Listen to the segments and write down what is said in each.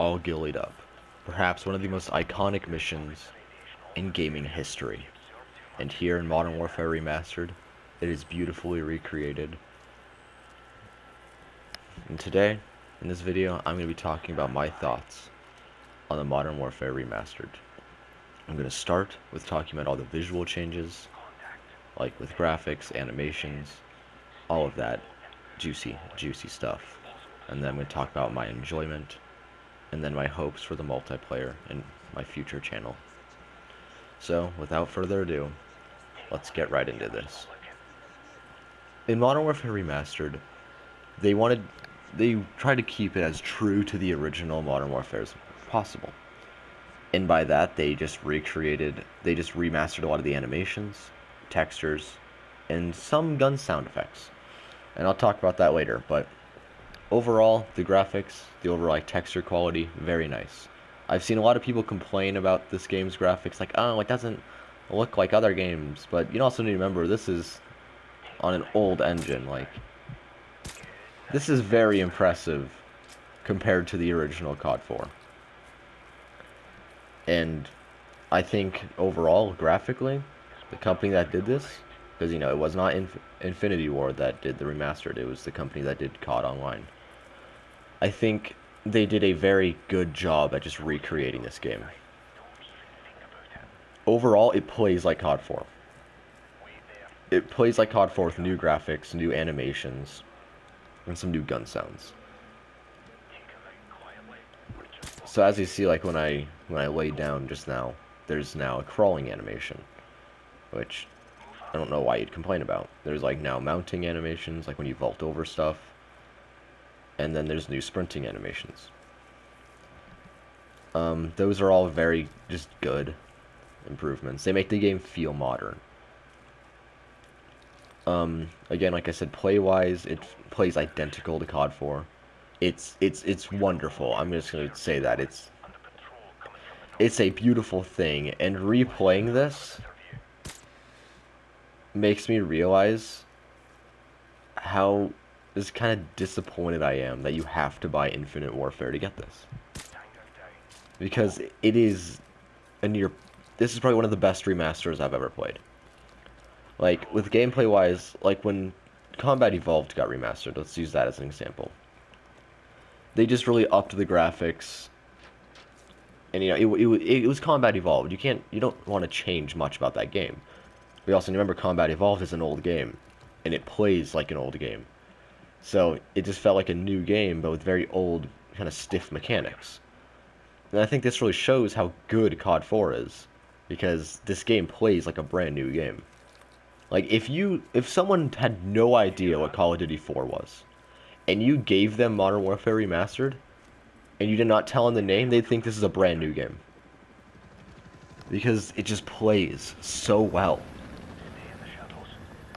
all gillied up. Perhaps one of the most iconic missions in gaming history. And here in Modern Warfare Remastered, it is beautifully recreated. And today, in this video, I'm going to be talking about my thoughts on the Modern Warfare Remastered. I'm going to start with talking about all the visual changes, like with graphics, animations, all of that juicy stuff. And then I'm going to talk about my enjoyment, and then my hopes for the multiplayer in my future channel. So, without further ado, let's get right into this. In Modern Warfare Remastered, they tried to keep it as true to the original Modern Warfare as possible. And by that, they just remastered a lot of the animations, textures, and some gun sound effects. And I'll talk about that later, but overall, the graphics, the overall texture quality, very nice. I've seen a lot of people complain about this game's graphics, like, oh, it doesn't look like other games, but you also need to remember, this is on an old engine, like, this is very impressive compared to the original COD 4. And I think overall, graphically, the company that did this, because, you know, it was not Infinity Ward that did the remastered, it was the company that did COD Online. I think they did a very good job at just recreating this game. Overall, it plays like COD 4. It plays like COD 4 with new graphics, new animations, and some new gun sounds. So as you see, like when I laid down just now, there's now a crawling animation, which I don't know why you'd complain about. There's like now mounting animations, like when you vault over stuff, and then there's new sprinting animations. Those are all very just good improvements. They make the game feel modern. Again, like I said, play-wise, it plays identical to COD 4. It's wonderful. I'm just gonna say that it's a beautiful thing, and replaying this makes me realize how just kind of disappointed I am that you have to buy Infinite Warfare to get this. Because it is this is probably one of the best remasters I've ever played. Like, with gameplay-wise, like when Combat Evolved got remastered, let's use that as an example. They just really upped the graphics, and you know, it was Combat Evolved. You don't want to change much about that game. We also remember Combat Evolved is an old game, and it plays like an old game. So it just felt like a new game, but with very old, kind of stiff mechanics. And I think this really shows how good COD 4 is, because this game plays like a brand new game. Like, if someone had no idea what Call of Duty 4 was, and you gave them Modern Warfare Remastered, and you did not tell them the name, they'd think this is a brand new game. Because it just plays so well.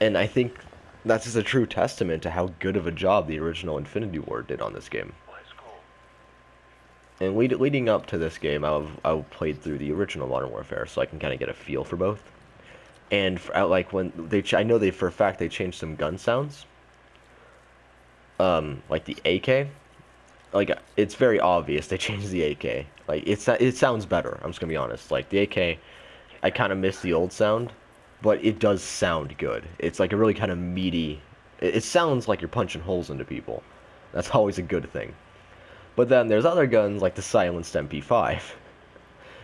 And I think that's just a true testament to how good of a job the original Infinity Ward did on this game. And leading up to this game, I've played through the original Modern Warfare, so I can kind of get a feel for both. And like when I know for a fact they changed some gun sounds. Like the AK, like it's very obvious they changed the AK. Like it sounds better. I'm just gonna be honest. Like the AK, I kind of miss the old sound, but it does sound good. It's like a really kind of meaty. It sounds like you're punching holes into people. That's always a good thing. But then there's other guns like the silenced MP5,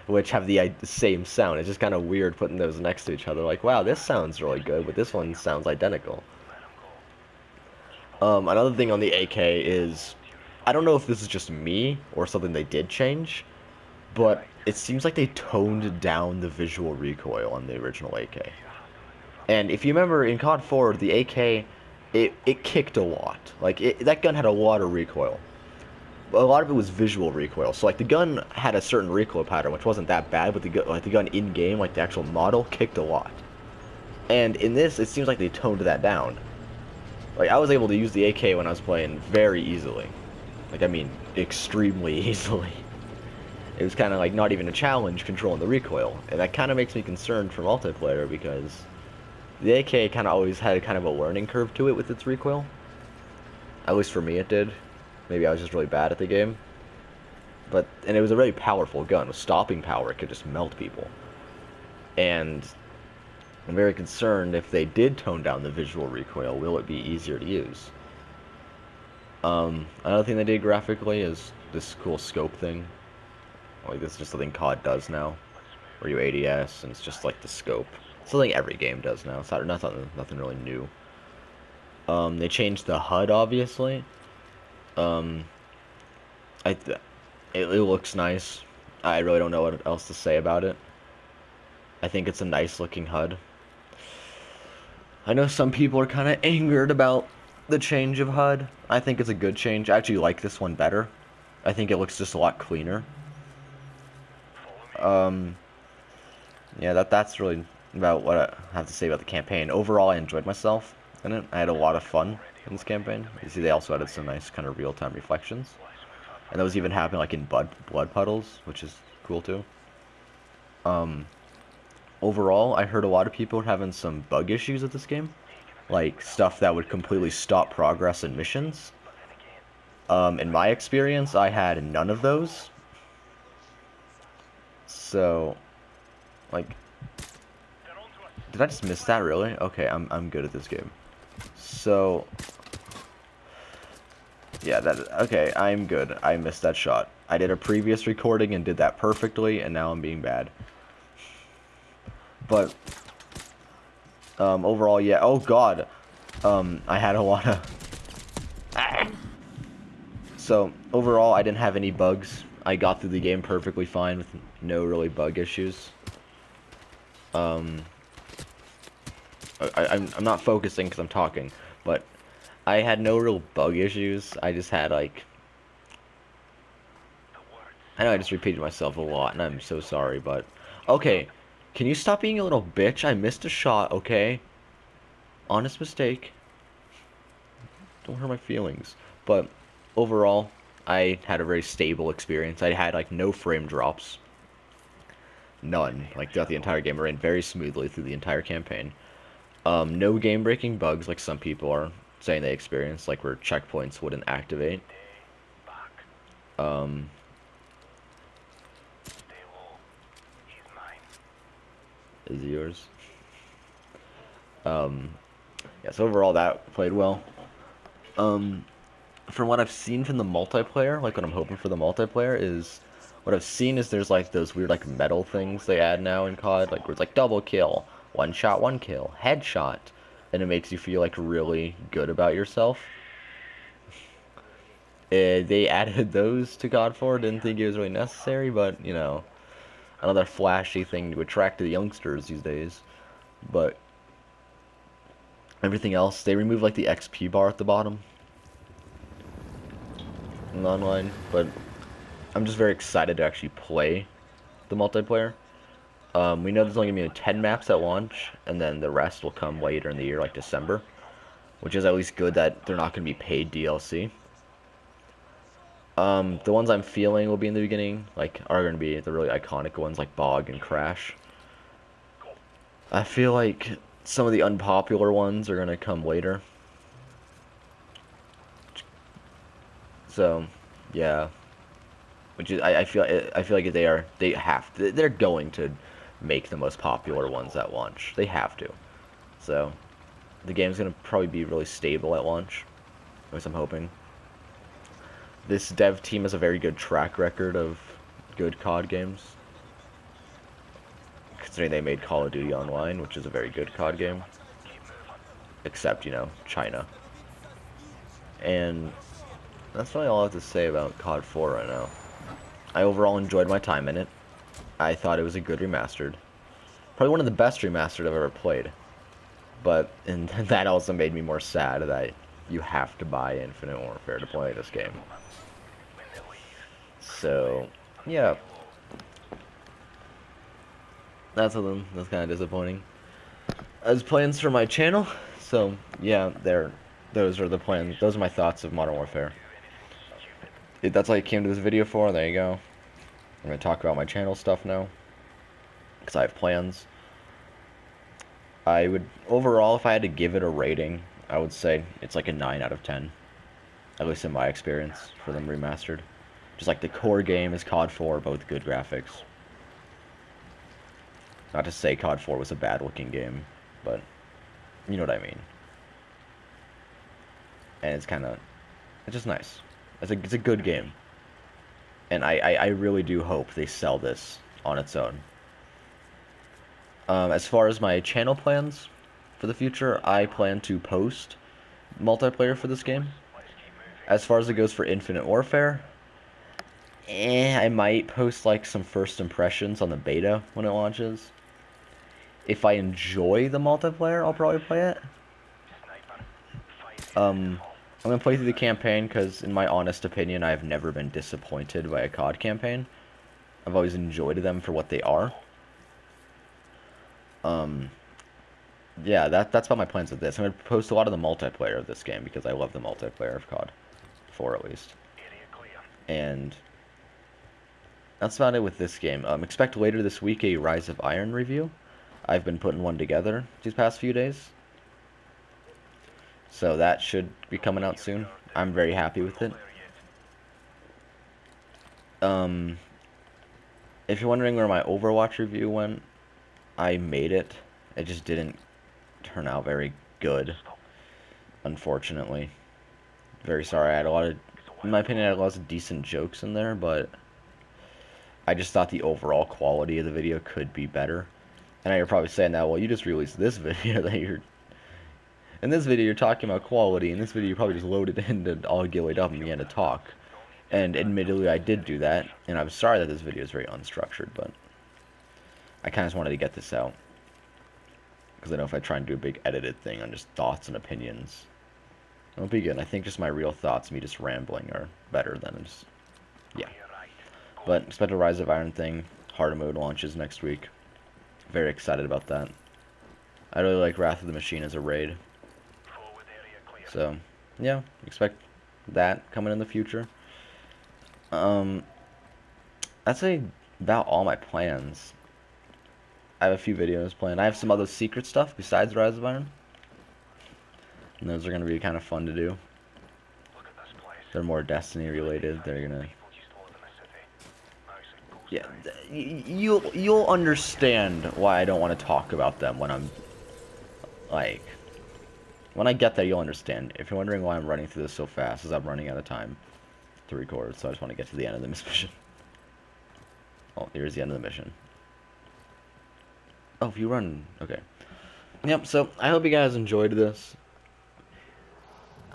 which have the same sound. It's just kind of weird putting those next to each other. Like, wow, this sounds really good, but this one sounds identical. Another thing on the AK is, I don't know if this is just me or something they did change, but it seems like they toned down the visual recoil on the original AK. And if you remember in COD 4, the AK, it kicked a lot. Like, that gun had a lot of recoil. A lot of it was visual recoil. So, like, the gun had a certain recoil pattern, which wasn't that bad, but the gun in-game, like the actual model, kicked a lot. And in this, it seems like they toned that down. Like, I was able to use the AK when I was playing very easily. Like, I mean, extremely easily. It was kind of like not even a challenge controlling the recoil. And that kind of makes me concerned for multiplayer, because the AK kind of always had kind of a learning curve to it with its recoil. At least for me it did. Maybe I was just really bad at the game. And it was a very powerful gun with stopping power. It could just melt people. And I'm very concerned if they did tone down the visual recoil, will it be easier to use? Another thing they did graphically is this cool scope thing. Like, this is just something COD does now, where you ADS, and it's just like the scope. It's something every game does now. It's nothing really new. They changed the HUD, obviously. Um, it looks nice. I really don't know what else to say about it. I think it's a nice looking HUD. I know some people are kind of angered about the change of HUD. I think it's a good change. I actually like this one better. I think it looks just a lot cleaner. Yeah, that's really about what I have to say about the campaign. Overall, I enjoyed myself in it. I had a lot of fun in this campaign. You see, they also added some nice kind of real-time reflections. And those even happen like in blood puddles, which is cool too. Overall, I heard a lot of people having some bug issues with this game. Like, stuff that would completely stop progress in missions. In my experience, I had none of those. So, like, did I just miss that, really? Okay, I'm good at this game. So, yeah, okay, I'm good. I missed that shot. I did a previous recording and did that perfectly, and now I'm being bad. But, overall, yeah, oh god. I had a lot of... So, overall, I didn't have any bugs. I got through the game perfectly fine with no really bug issues. I'm not focusing because I'm talking, but I had no real bug issues. I just had, like... I know I just repeated myself a lot, and I'm so sorry, but... Okay, can you stop being a little bitch? I missed a shot, okay? Honest mistake. Don't hurt my feelings. But, overall, I had a very stable experience. I had, like, no frame drops. None. Like, throughout the entire game. I ran very smoothly through the entire campaign. No game-breaking bugs like some people are saying they experienced, like where checkpoints wouldn't activate. Is yours? Yeah, so overall that played well. From what I've seen from the multiplayer, like what I'm hoping for the multiplayer is, what I've seen is there's like those weird like metal things they add now in COD, like where it's like double kill, one shot, one kill, headshot, and it makes you feel like really good about yourself. They added those to COD 4, didn't think it was really necessary, but you know, another flashy thing to attract the youngsters these days. But everything else, they removed like the XP bar at the bottom in online, but I'm just very excited to actually play the multiplayer. We know there's only going to be 10 maps at launch, and then the rest will come later in the year, like December, which is at least good that they're not going to be paid DLC. The ones I'm feeling will be in the beginning, like, are going to be the really iconic ones, like Bog and Crash. I feel like some of the unpopular ones are going to come later. So, yeah. Which is, I feel like they're going to make the most popular ones at launch. They have to. So, the game's gonna probably be really stable at launch. At least I'm hoping. This dev team has a very good track record of good COD games. Considering they made Call of Duty Online, which is a very good COD game. Except, you know, China. And that's really all I have to say about COD 4 right now. I overall enjoyed my time in it. I thought it was a good remastered. Probably one of the best remastered I've ever played. But, and that also made me more sad that you have to buy Infinite Warfare to play this game. So, yeah. That's kind of disappointing. As plans for my channel, so, yeah, those are the plans. Those are my thoughts of Modern Warfare. That's all I came to this video for. There you go. I'm going to talk about my channel stuff now, because I have plans. I would, overall, if I had to give it a rating, I would say it's like a 9 out of 10. At least in my experience for them remastered. Just like the core game is COD 4, both good graphics. Not to say COD 4 was a bad-looking game, but you know what I mean. And it's just nice. It's a good game. And I really do hope they sell this on its own. As far as my channel plans for the future, I plan to post multiplayer for this game. As far as it goes for Infinite Warfare, I might post like some first impressions on the beta when it launches. If I enjoy the multiplayer, I'll probably play it. I'm gonna play through the campaign because, in my honest opinion, I've never been disappointed by a COD campaign. I've always enjoyed them for what they are. Yeah, that's about my plans with this. I'm gonna post a lot of the multiplayer of this game because I love the multiplayer of COD 4 at least. And that's about it with this game. Expect later this week a Rise of Iron review. I've been putting one together these past few days. So that should be coming out soon. I'm very happy with it. If you're wondering where my Overwatch review went, I made it. It just didn't turn out very good, unfortunately. Very sorry. In my opinion, I had a lot of decent jokes in there, but I just thought the overall quality of the video could be better. And you're probably saying that, well, you just released this video in this video you're talking about quality. In this video you probably just loaded in to all get laid up and began to talk. And admittedly I did do that, and I'm sorry that this video is very unstructured, but I kind of just wanted to get this out. Because I know if I try and do a big edited thing on just thoughts and opinions, it won't be good. I think just my real thoughts, me just rambling, are better than just, yeah. But expect a Rise of Iron thing. Hard mode launches next week. Very excited about that. I really like Wrath of the Machine as a raid. So, yeah, expect that coming in the future. That's about all my plans. I have a few videos planned. I have some other secret stuff besides Rise of Iron. And those are going to be kind of fun to do. They're more Destiny related. They're going to... Yeah, you'll understand why I don't want to talk about them when I'm... Like... When I get there, you'll understand. If you're wondering why I'm running through this so fast, is I'm running out of time to record, so I just want to get to the end of the mission. Oh, here's the end of the mission. Oh, if you run... Okay. Yep, so I hope you guys enjoyed this.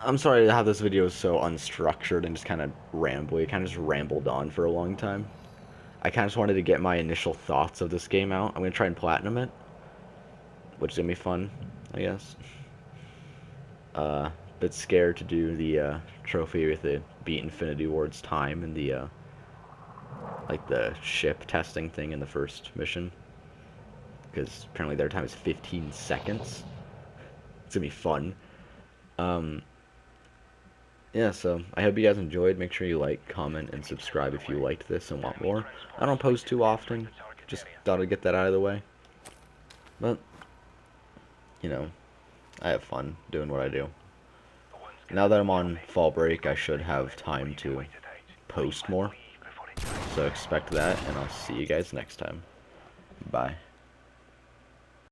I'm sorry how this video is so unstructured and just kind of rambly. It kind of just rambled on for a long time. I kind of just wanted to get my initial thoughts of this game out. I'm going to try and platinum it, which is going to be fun, I guess. Bit scared to do the trophy with the beat Infinity Ward's time and the like the ship testing thing in the first mission, because apparently their time is 15 seconds. It's gonna be fun. Yeah, so I hope you guys enjoyed. Make sure you like, comment, and subscribe if you liked this and want more. I don't post too often, just thought I'd get that out of the way. But you know, I have fun doing what I do. Now that I'm on fall break, I should have time to post more. So expect that, and I'll see you guys next time. Bye.